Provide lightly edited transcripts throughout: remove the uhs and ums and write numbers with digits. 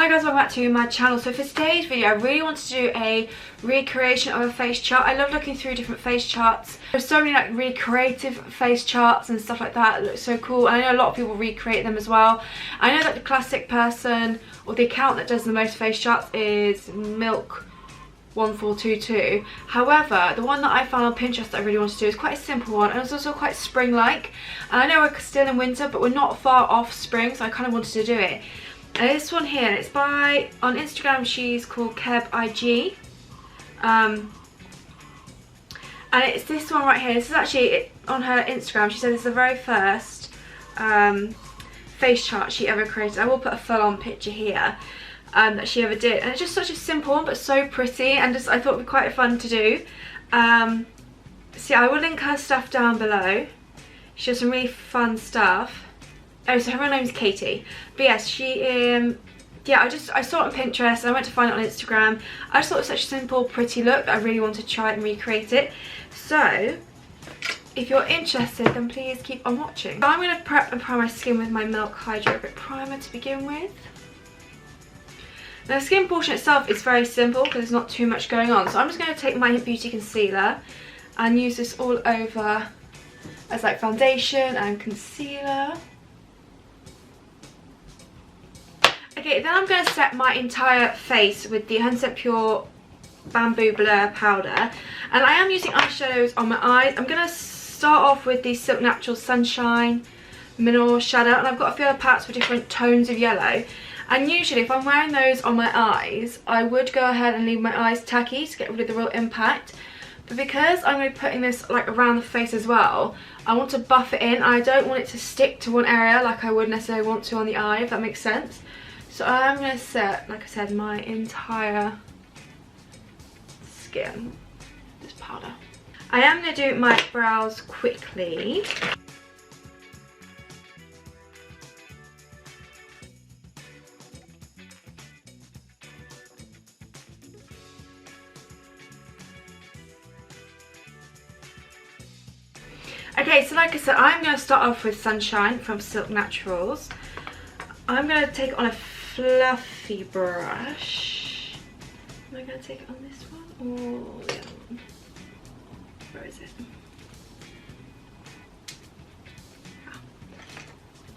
Hi guys, welcome back to my channel. So for today's video, I really wanted to do a recreation of a face chart. I love looking through different face charts. There's so many like really creative face charts and stuff like that. It looks so cool. And I know a lot of people recreate them as well. I know that the classic person or the account that does the most face charts is Milk1422. However, the one that I found on Pinterest that I really want to do is quite a simple one, and it's also quite spring-like. And I know we're still in winter, but we're not far off spring, so I kind of wanted to do it. And this one here, it's by, on Instagram she's called KebIG, and it's this one right here. This is actually on her Instagram. She said it's the very first face chart she ever created. I will put a full-on picture here that she ever did, and it's just such a simple one but so pretty, and just I thought it would be quite fun to do. So yeah, I will link her stuff down below. She does some really fun stuff. Oh, so her name's Katie. But yes, she yeah, I saw it on Pinterest and I went to find it on Instagram. I just thought it was such a simple, pretty look that I really wanted to try and recreate it. So if you're interested, then please keep on watching. So I'm going to prep and prime my skin with my Milk Hydro Grip Primer to begin with. Now the skin portion itself is very simple because there's not too much going on. So I'm just going to take my Beauty Concealer and use this all over as like foundation and concealer. Okay, then I'm going to set my entire face with the 100% Pure Bamboo Blur Powder. And I am using eyeshadows on my eyes. I'm going to start off with the Silk Natural Sunshine Mineral Shadow. And I've got a few other palettes with different tones of yellow. And usually if I'm wearing those on my eyes, I would go ahead and leave my eyes tacky to get rid of the real impact. But because I'm going to be putting this like around the face as well, I want to buff it in. I don't want it to stick to one area like I would necessarily want to on the eye, if that makes sense. So I'm going to set, like I said, my entire skin with this powder. I am going to do my brows quickly. Okay, so like I said, I'm going to start off with Sunshine from Silk Naturals. I'm going to take it on a fluffy brush. Am I going to take it on this one or the other one? Where is it?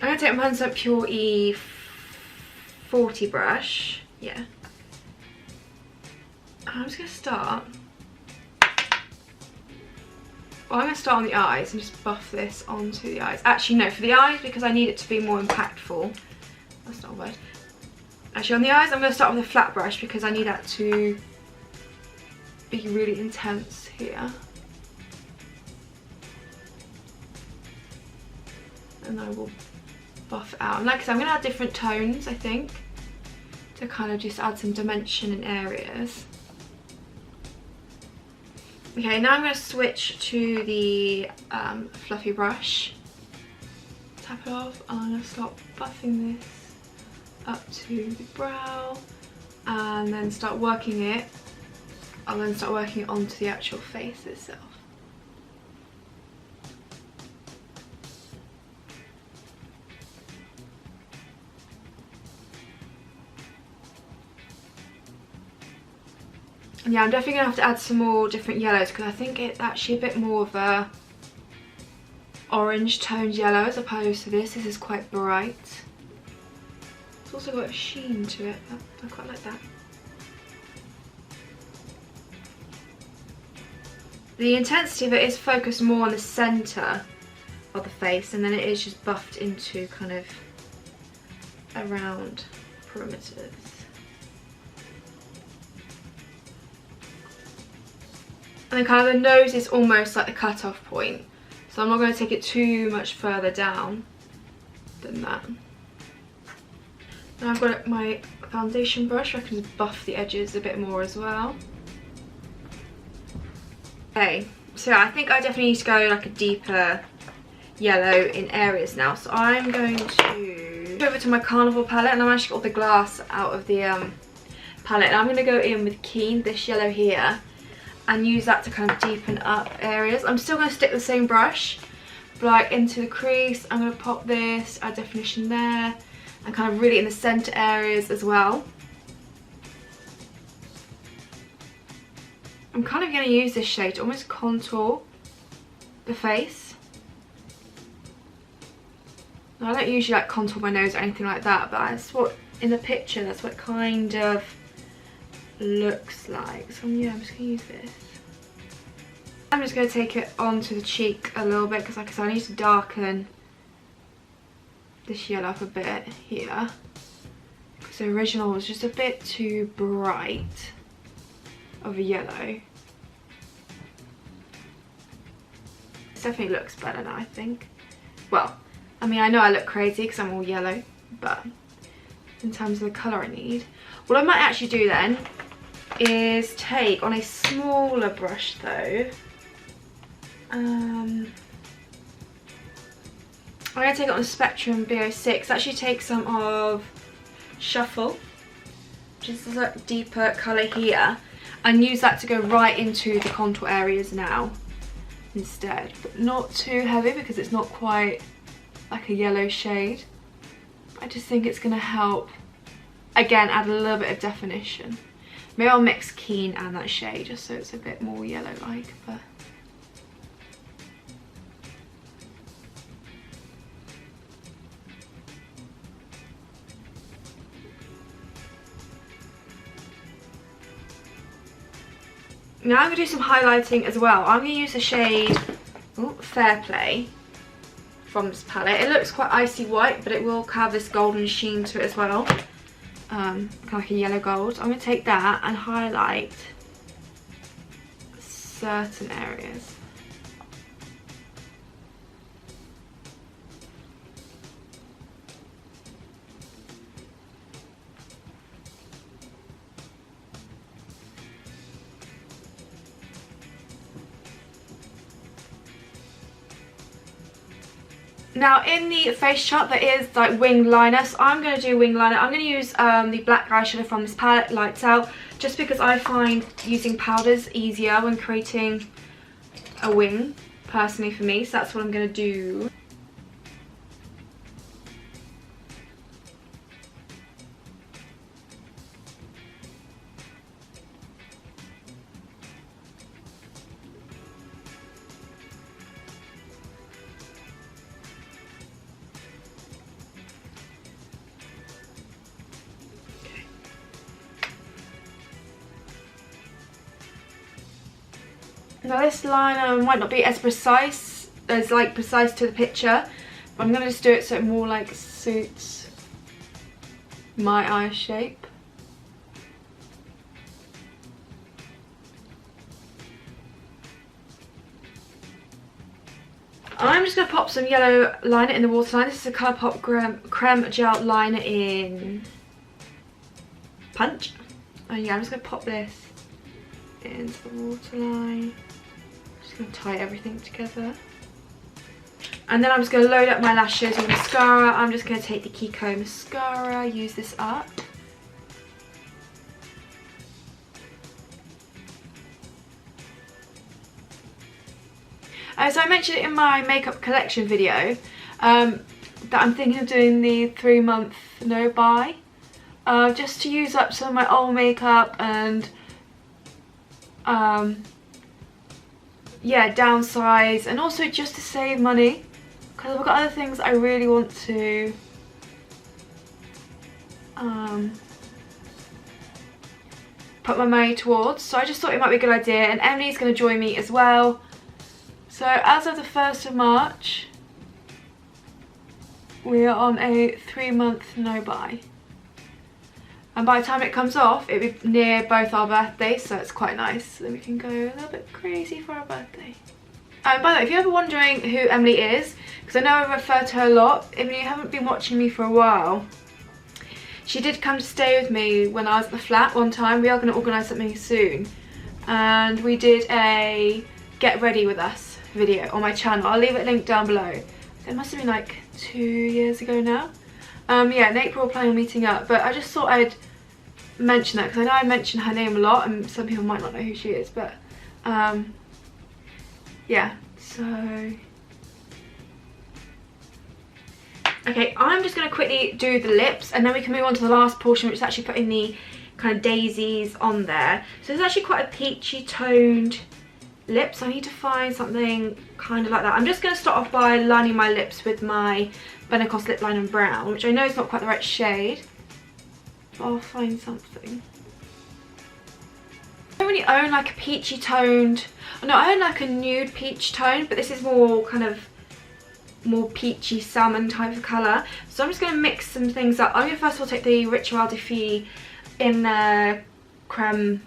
I'm going to take my 100% Pure E40 brush. Yeah. I'm just going to start. Well, I'm going to start on the eyes and just buff this onto the eyes. Actually, no, for the eyes, because I need it to be more impactful. That's not a word. Actually, on the eyes, I'm going to start with a flat brush because I need that to be really intense here. And I will buff it out. And like I said, I'm going to add different tones, I think, to kind of just add some dimension in areas. Okay, now I'm going to switch to the fluffy brush. Tap it off, and I'm going to start buffing this up to the brow, and then start working it. I'll then start working it onto the actual face itself. And yeah, I'm definitely going to have to add some more different yellows because I think it's actually a bit more of a orange toned yellow as opposed to this. This is quite bright. It's also got a sheen to it. I quite like that. The intensity of it is focused more on the centre of the face, and then it is just buffed into kind of around perimeters. And then kind of the nose is almost like the cut-off point. So I'm not going to take it too much further down than that. Now I've got my foundation brush, I can buff the edges a bit more as well. Okay, so I think I definitely need to go like a deeper yellow in areas now. So I'm going to go over to my Carnival palette, and I'm actually got all the glass out of the palette. And I'm going to go in with Keen, this yellow here, and use that to kind of deepen up areas. I'm still going to stick the same brush, but like into the crease. I'm going to pop this, add definition there, and kind of really in the centre areas as well. I'm kind of going to use this shade to almost contour the face. Now, I don't usually like contour my nose or anything like that, but that's what, in the picture, that's what it kind of looks like. So yeah, I'm just going to use this. I'm just going to take it onto the cheek a little bit because, like I said, I need to darken this yellow up a bit here. Because the original was just a bit too bright of a yellow. This definitely looks better now, I think. Well, I mean, I know I look crazy because I'm all yellow, but in terms of the colour I need. What I might actually do then is take on a smaller brush though. I'm going to take it on a Spectrum B06, actually take some of Shuffle, which is a deeper colour here, and use that to go right into the contour areas now instead. But not too heavy because it's not quite like a yellow shade. I just think it's going to help, again, add a little bit of definition. Maybe I'll mix Keen and that shade just so it's a bit more yellow-like, but... Now I'm going to do some highlighting as well. I'm going to use the shade Fair Play from this palette. It looks quite icy white, but it will have this golden sheen to it as well. Kind of like a yellow gold. I'm going to take that and highlight certain areas. Now in the face chart there is like winged liner, so I'm going to do winged liner. I'm going to use the black eyeshadow from this palette, Lights Out, just because I find using powders easier when creating a wing, personally for me, so that's what I'm going to do. Now this liner might not be as precise to the picture, but I'm going to just do it so it more like suits my eye shape. I'm just going to pop some yellow liner in the waterline. This is a Colourpop Creme Gel Liner in Punch. And yeah, I'm just going to pop this into the waterline. Just going to tie everything together. And then I'm just going to load up my lashes with mascara. I'm just going to take the Kiko mascara, use this up. So I mentioned it in my makeup collection video that I'm thinking of doing the 3-month no buy, just to use up some of my old makeup and yeah, downsize, and also just to save money because I've got other things I really want to put my money towards. So I just thought it might be a good idea, and Emily's going to join me as well. So as of the 1st of March, we are on a 3-month no buy. And by the time it comes off, it'll be near both our birthdays, so it's quite nice. Then we can go a little bit crazy for our birthday. By the way, if you're ever wondering who Emily is, because I know I refer to her a lot, if you haven't been watching me for a while, she did come to stay with me when I was at the flat one time. We are going to organise something soon. And we did a Get Ready With Us video on my channel. I'll leave it linked down below. So it must have been like 2 years ago now. Yeah, in April we're planning on meeting up, but I just thought I'd mention that because I know I mention her name a lot and some people might not know who she is, but yeah, so Okay, I'm just going to quickly do the lips and then we can move on to the last portion, which is actually putting the kind of daisies on there. So it's actually quite a peachy toned lips. I need to find something kind of like that. I'm just going to start off by lining my lips with my Benecos Lip Liner in Brown, which I know is not quite the right shade, but I'll find something. I don't really own like a peachy toned, no, I own like a nude peach tone, but this is more kind of more peachy salmon type of colour. So I'm just going to mix some things up. I'm going to first of all take the Ritual de Fille in creme,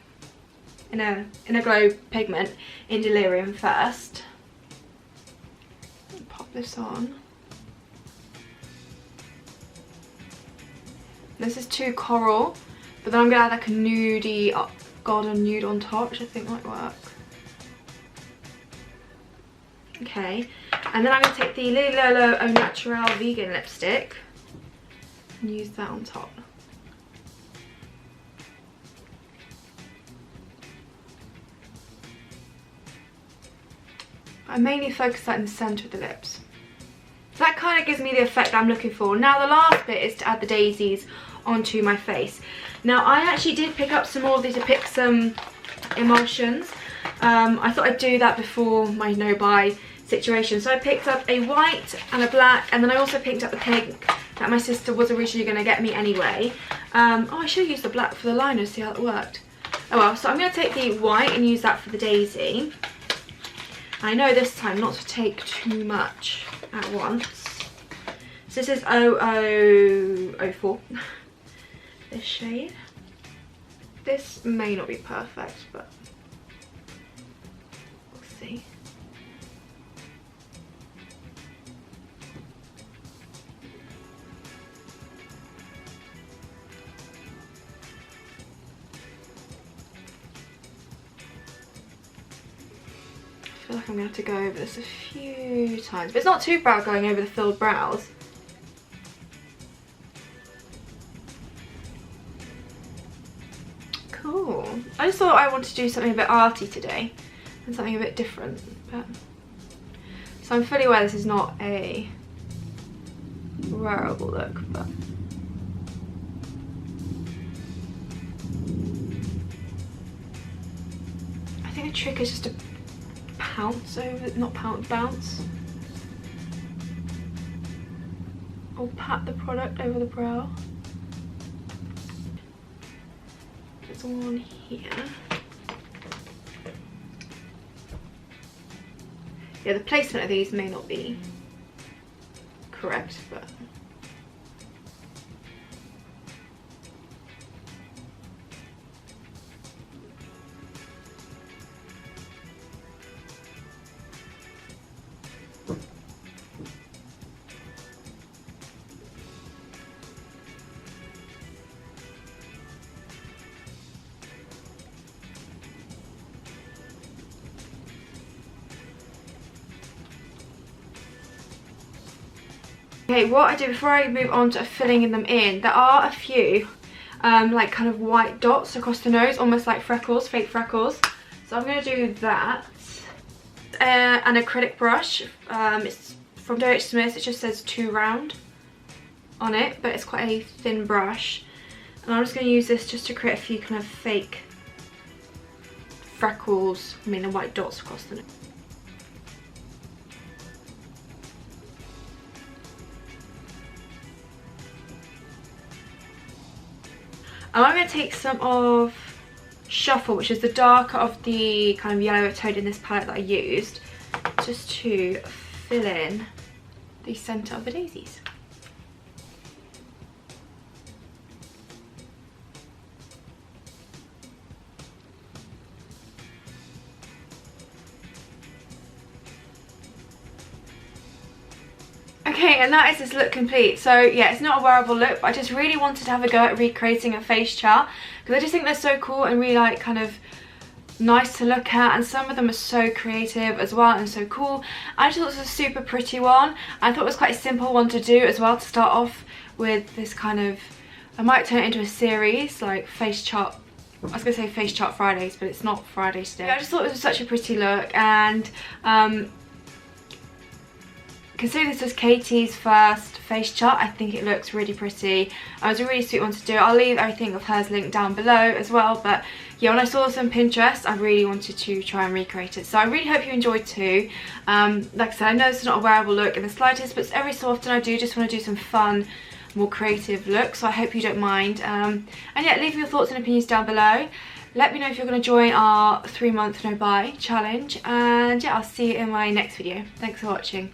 in a glow pigment in Delirium first. Pop this on. This is too coral, but then I'm going to add like a nudie, golden nude on top, which I think might work. Okay, and then I'm going to take the Lily Lolo Au Naturel vegan lipstick and use that on top. I mainly focus that in the centre of the lips. So that kind of gives me the effect I'm looking for. Now the last bit is to add the daisies onto my face. Now I actually did pick up some more of these to pick some emulsions. I thought I'd do that before my no-buy situation. So I picked up a white and a black, and then I also picked up the pink that my sister was originally going to get me anyway. Oh, I should have used the black for the liner to see how it worked. Oh well, so I'm going to take the white and use that for the daisy. I know this time not to take too much at once. So this is 0004, this shade. This may not be perfect, but we'll see. I feel like I'm going to have to go over this a few times, but it's not too bad going over the filled brows. Cool. I just thought I wanted to do something a bit arty today and something a bit different. But so I'm fully aware this is not a wearable look, but I think the trick is just to pounce over, not pounce, bounce, or pat the product over the brow. It's on here. Yeah, the placement of these may not be correct, but okay, what I do before I move on to filling them in, there are a few like kind of white dots across the nose, almost like freckles, fake freckles. So I'm going to do that. An acrylic brush, it's from WH Smith, it just says 2 round on it, but it's quite a thin brush. And I'm just going to use this just to create a few kind of fake freckles, I mean the white dots across the nose. And I'm going to take some of Shuffle, which is the darker of the kind of yellow tone in this palette that I used, just to fill in the centre of the daisies. Okay, and that is this look complete. So yeah, it's not a wearable look, but I just really wanted to have a go at recreating a face chart because I just think they're so cool and really like kind of nice to look at, and some of them are so creative as well and so cool. I just thought this was a super pretty one. I thought it was quite a simple one to do as well, to start off with this kind of, I might turn it into a series like face chart. I was going to say face chart Fridays, but it's not Fridays today. I just thought it was such a pretty look, and Considering this was Katie's first face chart, I think it looks really pretty. It was a really sweet one to do. I'll leave everything of hers linked down below as well, but yeah, when I saw this on Pinterest, I really wanted to try and recreate it. So I really hope you enjoyed too. Like I said, I know it's not a wearable look in the slightest, but every so often I do just want to do some fun, more creative looks, so I hope you don't mind. And yeah, leave your thoughts and opinions down below. Let me know if you're going to join our 3-month no buy challenge, and yeah, I'll see you in my next video. Thanks for watching.